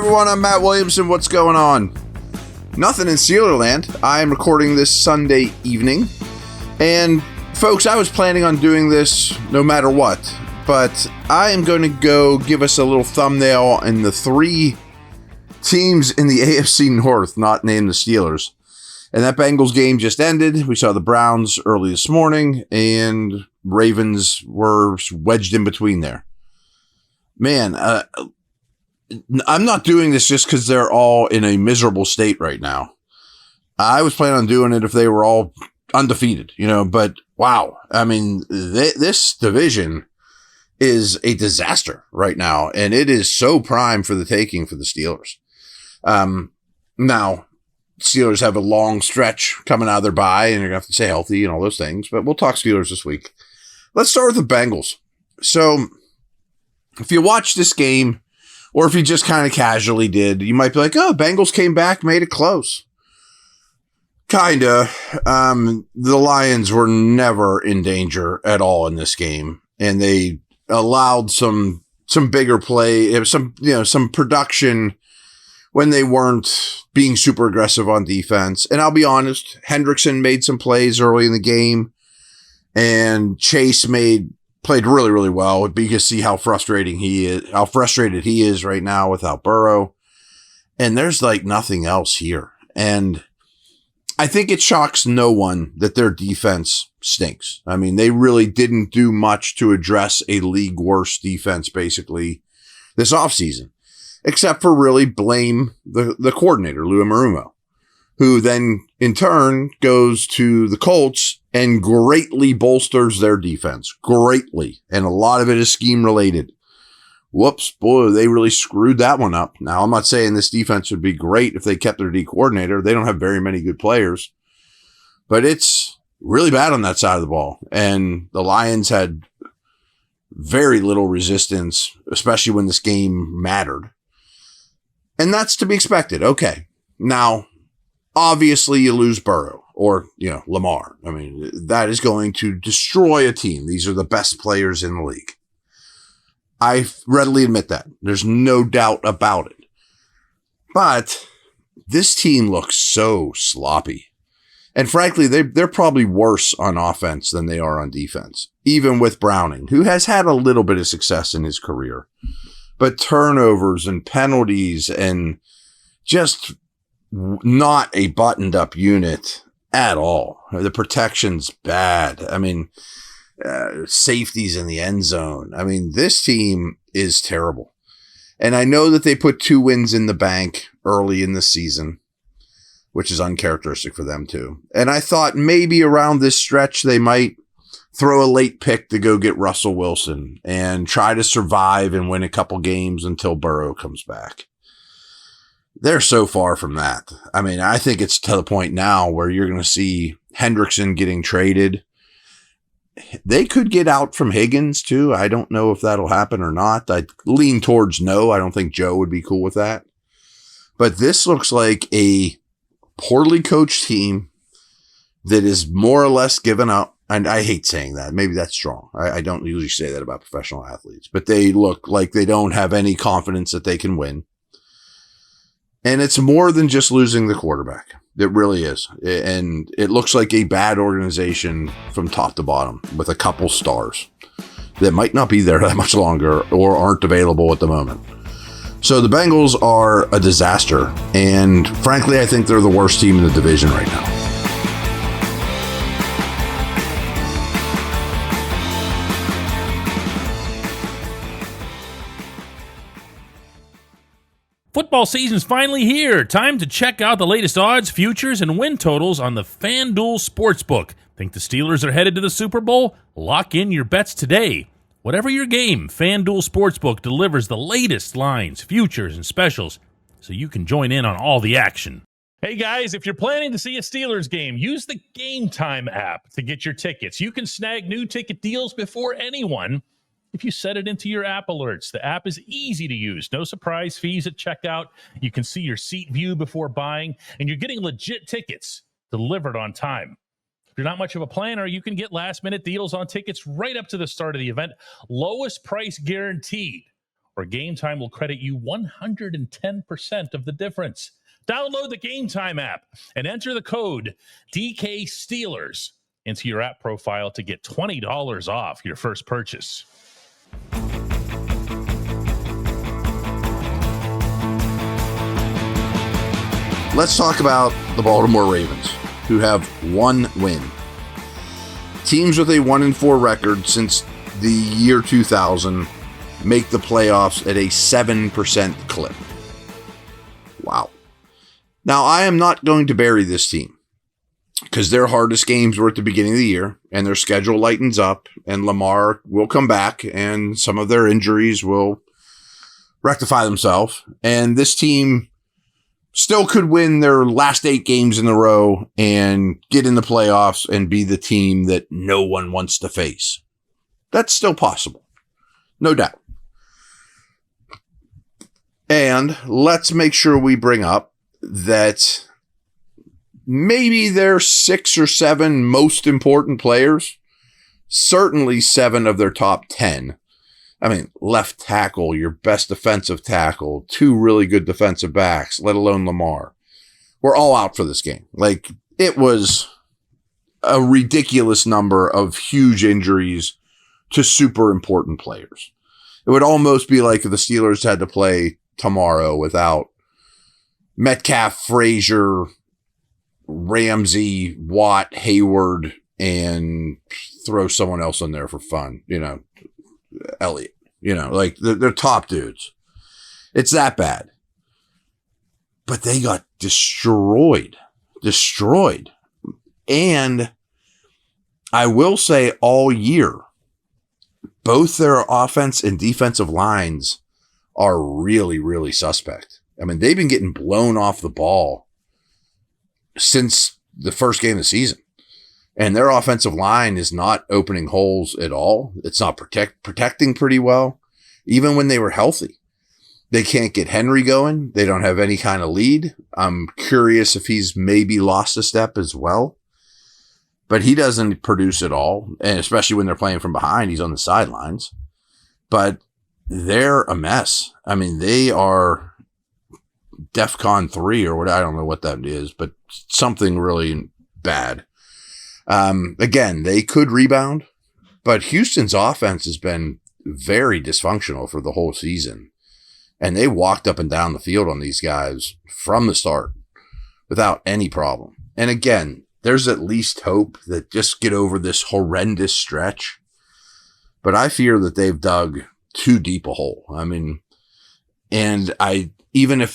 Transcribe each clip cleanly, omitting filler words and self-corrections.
everyone, I'm Matt Williamson. What's going on? Nothing in Steelerland. I am recording this Sunday evening. And folks, I was planning on doing this no matter what. But I am going to go give us a little thumbnail in the three teams in the AFC North, not named the Steelers. And that Bengals game just ended. We saw the Browns early this morning, and Ravens were wedged in between there. Man, I'm not doing this just because they're all in a miserable state right now. I was planning on doing it if they were all undefeated, but wow. I mean, this division is a disaster right now, and it is so prime for the taking for the Steelers. Now, Steelers have a long stretch coming out of their bye, and you're going to have to stay healthy and all those things, but we'll talk Steelers this week. Let's start with the Bengals. So, if you watch this game, or if you just kind of casually did, you might be like, oh, Bengals came back, made it close. Kinda. The Lions were never in danger at all in this game, and they allowed some bigger play, some production when they weren't being super aggressive on defense. And I'll be honest, Hendrickson made some plays early in the game, and Chase played really, really well. But you can see how frustrated he is right now without Burrow. And there's like nothing else here. And I think it shocks no one that their defense stinks. I mean, they really didn't do much to address a league worst defense basically this offseason, except for really blame the coordinator, Lou Anarumo, who then in turn goes to the Colts and greatly bolsters their defense. Greatly. And a lot of it is scheme related. Whoops, boy, they really screwed that one up. Now, I'm not saying this defense would be great if they kept their D coordinator. They don't have very many good players. But it's really bad on that side of the ball. And the Lions had very little resistance, especially when this game mattered. And that's to be expected. Okay. Now, obviously you lose Burrow or, Lamar. I mean, that is going to destroy a team. These are the best players in the league. I readily admit that. There's no doubt about it. But this team looks so sloppy. And frankly, they're probably worse on offense than they are on defense, even with Browning, who has had a little bit of success in his career. But turnovers and penalties and just not a buttoned up unit at all. The protection's bad. I mean, safeties in the end zone. I mean, this team is terrible. And I know that they put 2 wins in the bank early in the season, which is uncharacteristic for them too. And I thought maybe around this stretch, they might throw a late pick to go get Russell Wilson and try to survive and win a couple games until Burrow comes back. They're so far from that. I mean, I think it's to the point now where you're going to see Hendrickson getting traded. They could get out from Higgins too. I don't know if that'll happen or not. I lean towards no. I don't think Joe would be cool with that. But this looks like a poorly coached team that is more or less given up. And I hate saying that. Maybe that's strong. I don't usually say that about professional athletes, but they look like they don't have any confidence that they can win. And it's more than just losing the quarterback. It really is. And it looks like a bad organization from top to bottom with a couple stars that might not be there that much longer or aren't available at the moment. So the Bengals are a disaster. And frankly, I think they're the worst team in the division right now. Football season's finally here. Time to check out the latest odds, futures, and win totals on the FanDuel Sportsbook. Think the Steelers are headed to the Super Bowl? Lock in your bets today. Whatever your game, FanDuel Sportsbook delivers the latest lines, futures, and specials, so you can join in on all the action. Hey guys, if you're planning to see a Steelers game, use the Game Time app to get your tickets. You can snag new ticket deals before anyone if you set it into your app alerts. The app is easy to use. No surprise fees at checkout. You can see your seat view before buying, and you're getting legit tickets delivered on time. If you're not much of a planner, you can get last-minute deals on tickets right up to the start of the event. Lowest price guaranteed. where Game Time will credit you 110% of the difference. Download the Game Time app and enter the code DK Steelers into your app profile to get $20 off your first purchase. Let's talk about the Baltimore Ravens, who have one win. Teams with a 1-4 record since the year 2000 make the playoffs at a 7% clip. Wow. Now, I am not going to bury this team because their hardest games were at the beginning of the year and their schedule lightens up and Lamar will come back and some of their injuries will rectify themselves. And this team still could win their last 8 games in a row and get in the playoffs and be the team that no one wants to face. That's still possible. No doubt. And let's make sure we bring up that maybe their 6 or 7 most important players, certainly 7 of their top 10. I mean, left tackle, your best defensive tackle, 2 really good defensive backs, let alone Lamar. We're all out for this game. Like, it was a ridiculous number of huge injuries to super important players. It would almost be like if the Steelers had to play tomorrow without Metcalf, Frazier, Ramsey, Watt, Hayward, and throw someone else in there for fun, Elliott, like they're top dudes. It's that bad. But they got destroyed. And I will say all year, both their offense and defensive lines are really, really suspect. I mean, they've been getting blown off the ball since the first game of the season. And their offensive line is not opening holes at all. It's not protecting pretty well. Even when they were healthy, they can't get Henry going. They don't have any kind of lead. I'm curious if he's maybe lost a step as well. But he doesn't produce at all. And especially when they're playing from behind, he's on the sidelines. But they're a mess. I mean, they are DEFCON 3 or what, I don't know what that is, but something really bad. Again, they could rebound, but Houston's offense has been very dysfunctional for the whole season. And they walked up and down the field on these guys from the start without any problem. And again, there's at least hope that just get over this horrendous stretch. But I fear that they've dug too deep a hole. I mean, and even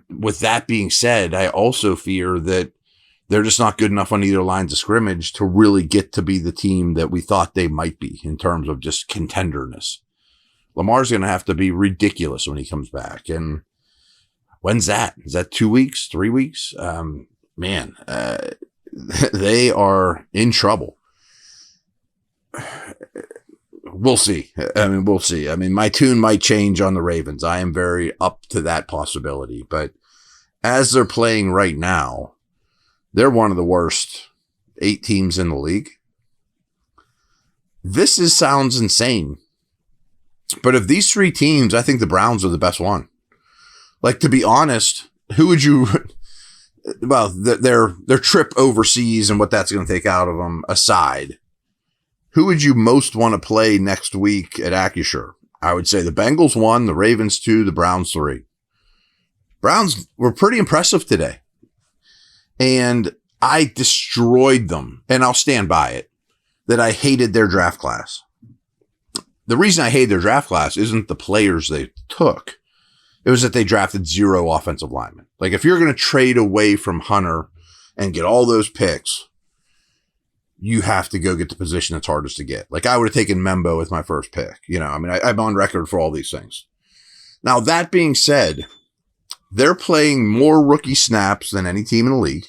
with that being said, I also fear that they're just not good enough on either lines of scrimmage to really get to be the team that we thought they might be in terms of just contenderness. Lamar's going to have to be ridiculous when he comes back. And when's that? Is that 2 weeks, 3 weeks? They are in trouble. We'll see. We'll see. My tune might change on the Ravens. I am very up to that possibility. But as they're playing right now, they're one of the worst 8 teams in the league. This sounds insane. But of these 3 teams, I think the Browns are the best one. Like, to be honest, who would you... Well, their trip overseas and what that's going to take out of them aside, who would you most want to play next week at Acrisure? I would say the Bengals 1, the Ravens 2, the Browns 3. Browns were pretty impressive today. And I destroyed them, and I'll stand by it, that I hated their draft class. The reason I hated their draft class isn't the players they took. It was that they drafted 0 offensive linemen. Like, if you're going to trade away from Hunter and get all those picks, you have to go get the position that's hardest to get. Like, I would have taken Membo with my first pick. I'm on record for all these things. Now, that being said, they're playing more rookie snaps than any team in the league.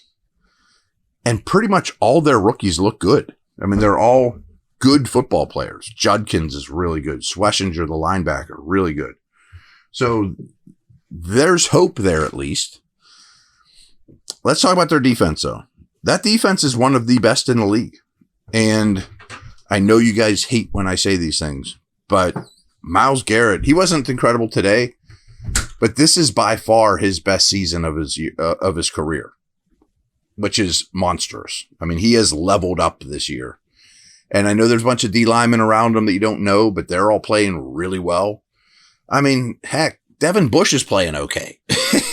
And pretty much all their rookies look good. They're all good football players. Judkins is really good. Schlesinger, the linebacker, really good. So there's hope there at least. Let's talk about their defense, though. That defense is one of the best in the league. And I know you guys hate when I say these things, but Myles Garrett, he wasn't incredible today, but this is by far his best season of his career, which is monstrous. I mean, he has leveled up this year. And I know there's a bunch of D linemen around him that you don't know, but they're all playing really well. I mean, heck, Devin Bush is playing okay.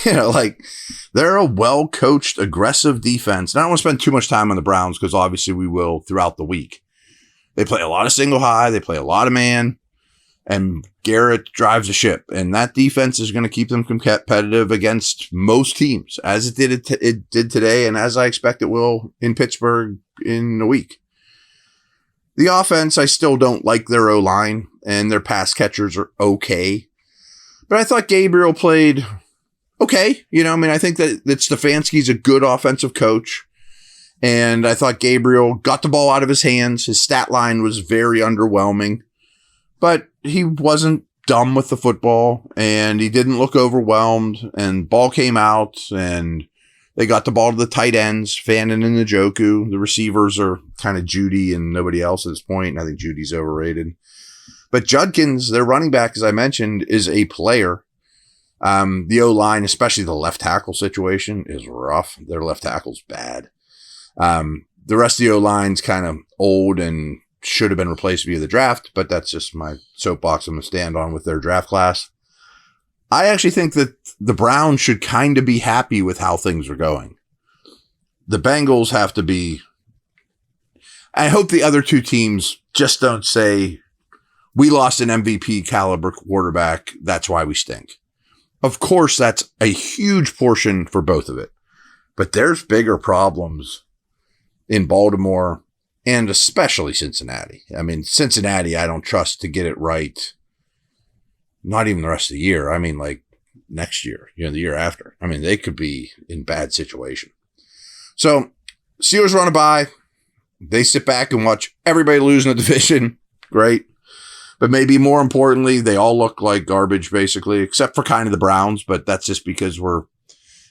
They're a well-coached, aggressive defense. And I don't want to spend too much time on the Browns because obviously we will throughout the week. They play a lot of single high. They play a lot of man. And Garrett drives the ship. And that defense is going to keep them competitive against most teams, as it did today and as I expect it will in Pittsburgh in a week. The offense, I still don't like their O-line, and their pass catchers are okay. But I thought Gabriel played okay. I think that Stefanski's a good offensive coach. And I thought Gabriel got the ball out of his hands. His stat line was very underwhelming. But he wasn't dumb with the football, and he didn't look overwhelmed, and ball came out, and they got the ball to the tight ends, Fannin and Njoku. The receivers are kind of Judy and nobody else at this point, and I think Judy's overrated. But Judkins, their running back, as I mentioned, is a player. The O-line, especially the left tackle situation, is rough. Their left tackle's bad. The rest of the O-line's kind of old and should have been replaced via the draft, but that's just my soapbox I'm going to stand on with their draft class. I actually think that the Browns should kind of be happy with how things are going. The Bengals have to be. I hope the other two teams just don't say, we lost an MVP caliber quarterback, that's why we stink. Of course, that's a huge portion for both of it. But there's bigger problems in Baltimore and especially Cincinnati. I mean, Cincinnati, I don't trust to get it right. Not even the rest of the year. I mean, like next year, the year after. I mean, they could be in bad situation. So Steelers run a bye. They sit back and watch everybody lose in the division. Great. But maybe more importantly, they all look like garbage, basically, except for kind of the Browns. But that's just because we're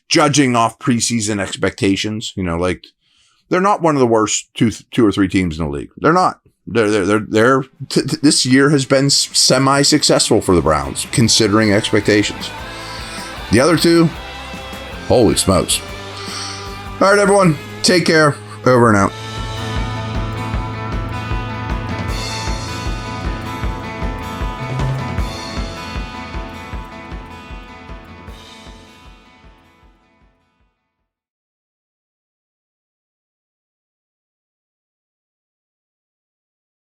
judging off preseason expectations. They're not one of the worst two or three teams in the league. They're not. This year has been semi-successful for the Browns, considering expectations. The other two, holy smokes. All right, everyone, take care. Over and out.